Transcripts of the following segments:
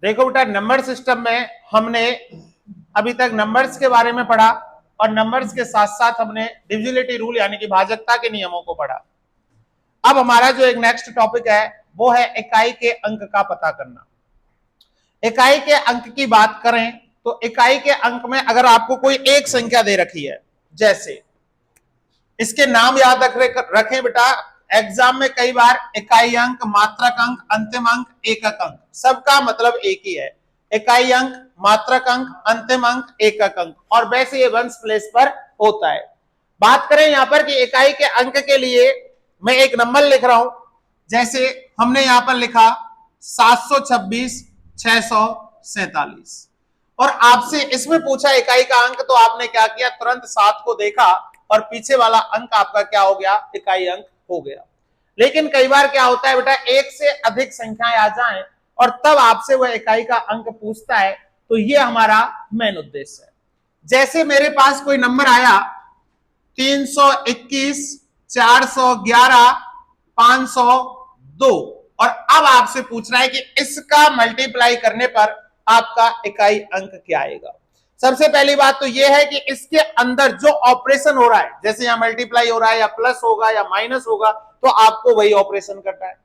देखो बेटा, number system में हमने अभी तक नंबर्स के बारे में पढ़ा और नंबर्स के साथ साथ हमने डिविजिबिलिटी रूल यानी कि भाजकता के नियमों को पढ़ा। अब हमारा जो एक नेक्स्ट टॉपिक है वो है इकाई के अंक का पता करना। इकाई के अंक की बात करें तो इकाई के अंक में अगर आपको कोई एक संख्या दे रखी है, जैसे इसके नाम याद रखें बेटा, एग्जाम में कई बार इकाई अंक, मात्रक अंक, अंतिम अंक, एकक अंक, सबका मतलब एक ही है। इकाई अंक, मात्रक अंक, अंतिम अंक, एकक अंक, और वैसे ये वंश प्लेस पर होता है। बात करें यहां पर कि इकाई के अंक के लिए मैं एक नंबर लिख रहा हूं, जैसे हमने यहां पर लिखा 726 647, और आपसे इसमें पूछा इकाई का अंक, तो आपने क्या किया, तुरंत 7 को देखा और पीछे वाला अंक आपका क्या हो गया, इकाई अंक हो गया। लेकिन कई बार क्या होता है बेटा, एक से अधिक संख्याएं आ जाएं और तब आपसे वह इकाई का अंक पूछता है, तो ये हमारा मेन उद्देश्य है। जैसे मेरे पास कोई नंबर आया 321 411 502, और अब आपसे पूछ रहा है कि इसका मल्टीप्लाई करने पर आपका इकाई अंक क्या आएगा। सबसे पहली बात तो यह है कि इसके अंदर जो ऑपरेशन हो रहा है, जैसे यहां मल्टीप्लाई हो रहा है या प्लस होगा या माइनस होगा, तो आपको वही ऑपरेशन करना है।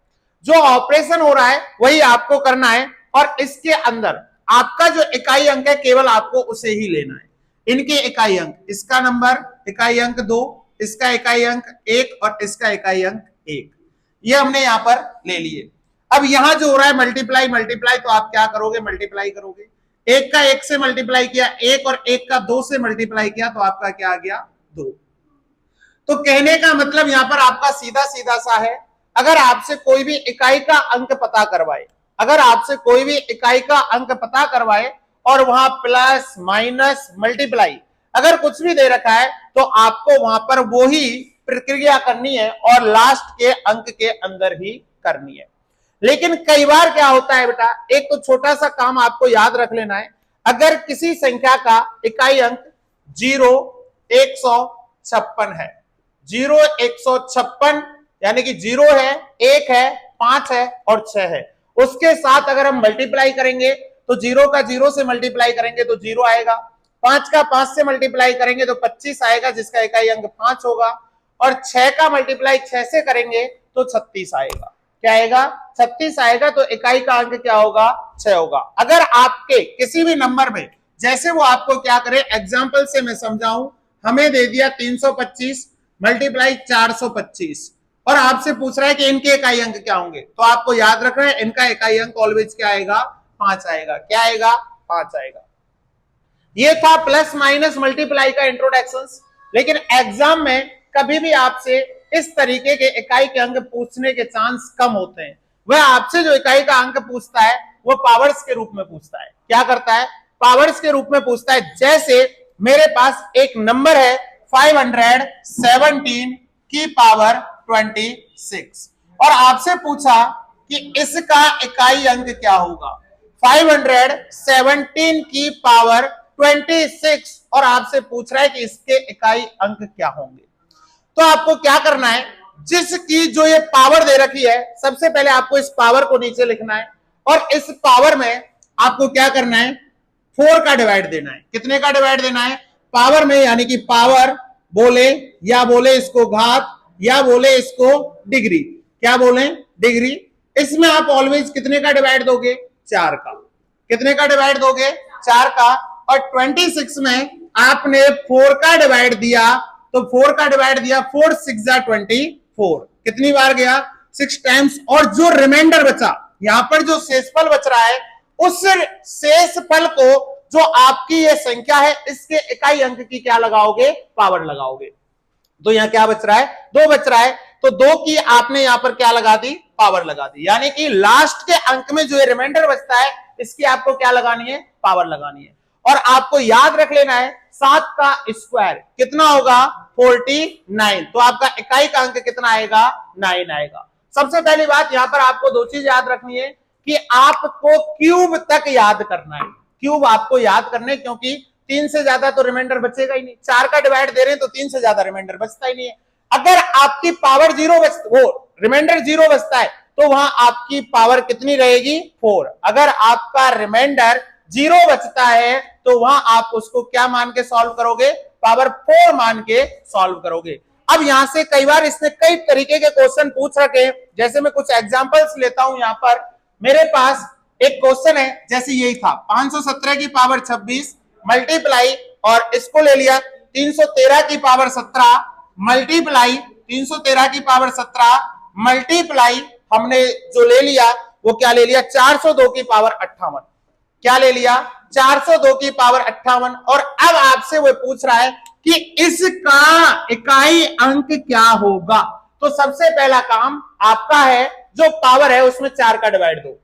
जो ऑपरेशन हो रहा है वही आपको करना है, और इसके अंदर आपका जो इकाई अंक है केवल आपको उसे ही लेना है। इनके इकाई अंक, इसका नंबर इकाई अंक 2, इसका इकाई अंक 1 और इसका इकाई अंक 1, ये हमने यहां पर ले लिए। अब यहां जो हो रहा है मल्टीप्लाई, तो आप क्या करोगे, मल्टीप्लाई करोगे। एक का 1 से मल्टीप्लाई किया 1 और 1 का 2 से मल्टीप्लाई किया तो आपका क्या आ गया, 2। तो कहने का मतलब यहां पर आपका सीधा सीधा सा है, अगर आपसे कोई भी इकाई का अंक पता करवाए, और वहां प्लस माइनस मल्टीप्लाई अगर कुछ भी दे रखा है, तो आपको वहां पर वो ही प्रक्रिया करनी है और लास्ट के अंक के अंदर ही करनी है। लेकिन कई बार क्या होता है बेटा, एक तो छोटा सा काम आपको याद रख लेना है, अगर किसी संख्या का इकाई अंक 0 156 है, 0 156 यानी कि 0 है, 1 है, 5 है और 6 है, उसके साथ अगर हम मल्टीप्लाई करेंगे तो 0 का 0 से मल्टीप्लाई करेंगे तो 0 आएगा, 5 का 5 से मल्टीप्लाई करेंगे तो 25 आएगा जिसका इकाई अंक 5 होगा, और 6 का मल्टीप्लाई 6 से करेंगे तो 36 आएगा। क्या आएगा, 36 आएगा। तो इकाई का अंक क्या होगा, 6 होगा। अगर आपके किसी भी नंबर में, जैसे वो आपको क्या करे, एग्जाम्पल से मैं समझाऊं, हमें दे दिया 325 मल्टीप्लाई 425, और आपसे पूछ रहा है कि इनके इकाई अंक क्या होंगे, तो आपको याद रखना है इनका इकाई अंक ऑलवेज क्या आएगा, 5 आएगा। क्या आएगा, 5 आएगा। ये था प्लस माइनस मल्टीप्लाई का इंट्रोडक्शन। लेकिन एग्जाम में कभी भी आपसे इस तरीके के इकाई के अंक पूछने के चांस कम होते हैं। वह आपसे जो इकाई का अंक पूछता है वो पावर्स के रूप में पूछता है। क्या करता है, पावर्स के रूप में पूछता है। जैसे मेरे पास एक नंबर है 517 की पावर 26, और आपसे पूछा कि इसका इकाई अंक क्या होगा, 517 की पावर 26, और आपसे पूछ रहा है कि इसके इकाई अंक क्या होंगे। तो आपको क्या करना है, जिसकी जो ये पावर दे रखी है, सबसे पहले आपको इस पावर को नीचे लिखना है, और इस पावर में आपको क्या करना है, 4 का डिवाइड देना है। कितने का डिवाइड देना है, पावर में, यानी कि पावर बोले या बोले इसको घात या बोले इसको डिग्री, क्या बोले, डिग्री। इसमें आप ऑलवेज कितने का डिवाइड दोगे, 4 का। कितने का डिवाइड दोगे, 4 का। और 26 में आपने 4 का डिवाइड दिया, तो 4 का डिवाइड दिया, 4 6 जा 24, कितनी बार गया, 6 टाइम्स। और जो रिमाइंडर बचा, यहां पर जो शेषफल बच रहा है, उस शेषफल को जो आपकी ये संख्या है इसके इकाई अंक की क्या लगाओगे, पावर लगाओगे। तो यहां क्या बच रहा है, 2 बच रहा है, तो 2 की आपने यहां पर क्या लगा दी, पावर लगा दी। यानी कि लास्ट के अंक में जो रिमाइंडर बचता है इसकी आपको क्या लगानी है, पावर लगानी है। और आपको याद रख लेना है 7 का स्क्वायर कितना होगा, 49। तो आपका इकाई का अंक कितना आएगा, 9 आएगा। सबसे पहली बात यहां पर आपको 2 चीज याद रखनी है कि आपको क्यूब तक याद करना है। क्यूब आपको याद करने, क्योंकि 3 से ज्यादा तो रिमाइंडर बचेगा ही नहीं। 4 का डिवाइड दे रहे हैं तो 3 से ज्यादा रिमाइंडर बचता ही नहीं है। अगर आपकी पावर 0 वो रिमाइंडर 0 बचता है तो वहां आपकी पावर कितनी रहेगी 4। अगर आपका रिमाइंडर 0 बचता है तो वहां आप उसको क्या मान के सॉल्व करोगे, पावर 4 मान के सॉल्व करोगे। अब यहां से कई बार इसने कई तरीके के क्वेश्चन पूछ रखे, जैसे मैं कुछ एग्जांपल्स लेता हूं। यहां पर मेरे पास एक क्वेश्चन है, जैसे यही था 517 की पावर 26 मल्टीप्लाई, और इसको ले लिया 313 की पावर 17 मल्टीप्लाई 313 की पावर 17 मल्टीप्लाई हमने जो ले लिया वो क्या ले लिया 402 की पावर 58। क्या ले लिया 402 की पावर 58। और अब आपसे वो पूछ रहा है कि इसका इकाई अंक क्या होगा। तो सबसे पहला काम आपका है, जो पावर है उसमें 4 का डिवाइड दो।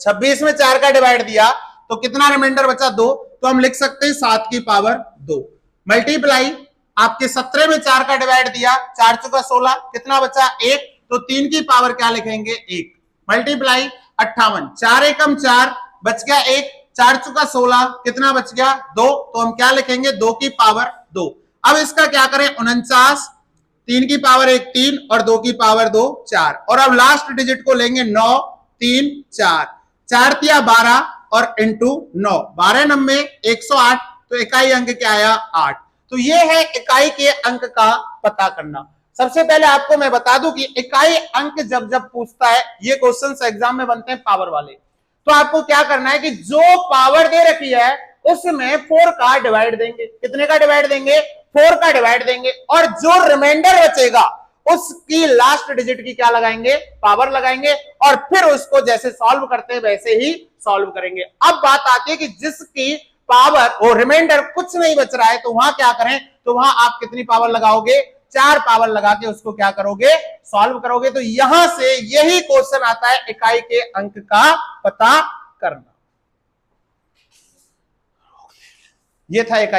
26 में 4 का डिवाइड दिया तो कितना रिमाइंडर बचा 2, तो हम लिख सकते हैं 7 की पावर 2 मल्टीप्लाई आपके 17 में 4 का डिवाइड दिया, 4 चौका 16, कितना बचा 1, तो 3 की पावर क्या लिखेंगे 1 मल्टीप्लाई 58, 4 एकम 4 बच गया 1, 4 चौका 16, कितना बच गया 2, तो हम क्या लिखेंगे 2 की पावर 2। अब इसका क्या करें 49, 3 की पावर 1 3 और 2 की पावर 2 4, और अब लास्ट डिजिट को लेंगे 9 3 4, 4 तिया 12 और इंटू 9, 12 नंबे 108, तो इकाई अंक क्या आया 8। तो ये है इकाई के अंक का पता करना। सबसे पहले आपको मैं बता दूं कि इकाई अंक जब जब पूछता है, ये क्वेश्चंस एग्जाम में बनते हैं पावर वाले, तो आपको क्या करना है कि जो पावर दे रखी है उसमें 4 का डिवाइड देंगे। कितने का डिवाइड देंगे 4 का डिवाइड देंगे, और जो रिमाइंडर बचेगा उसकी लास्ट डिजिट की क्या लगाएंगे पावर लगाएंगे, और फिर उसको जैसे सॉल्व करते हैं वैसे ही सॉल्व करेंगे। अब बात आती है कि जिसकी पावर और रिमाइंडर कुछ नहीं बच रहा है तो वहां क्या करें, तो वहां आप कितनी पावर लगाओगे 4 पावर लगा के उसको क्या करोगे सॉल्व करोगे। तो यहां से यही क्वेश्चन आता है इकाई के अंक का पता करना। यह था इकाई